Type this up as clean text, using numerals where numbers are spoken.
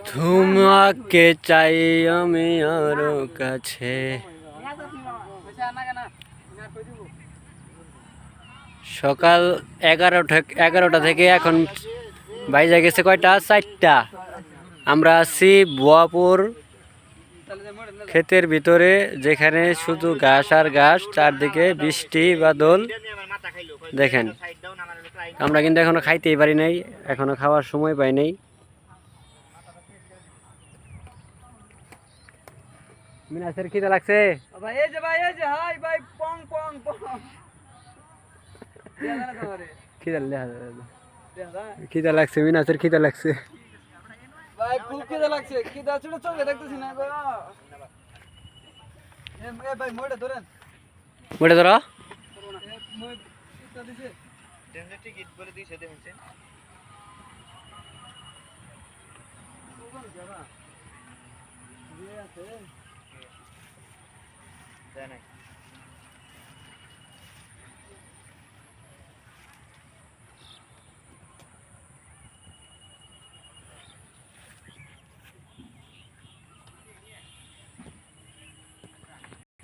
তোমাকে চাই আমি আরো কাছে। সকাল 11টা থেকে এখন বাইজা গেছে কয়টা? 4টা। আমরা আছি বোয়াপুর ক্ষেতের ভিতরে, যেখানে শুধু ঘাস আর ঘাস, চারদিকে বৃষ্টি বাদল। দেখেন, আমরা কিন্তু এখনো খাইতেই পারি নাই, এখনো খাওয়ার সময় পাই নাই। মিনাসের খিদা লাগছে ভাই, এই যে ভাই, এই যে হাই ভাই, পং পং পং। খিদা লাগছে, মিনাসের খিদা লাগছে ভাই, খুব খিদা লাগছে। খিদা ছোট চোখে দেখতেছি না গো। এ ভাই, মোড়ে ধরেন। মোটে ধরো। টিকিট বলে দিয়েছে দেখেন। আছে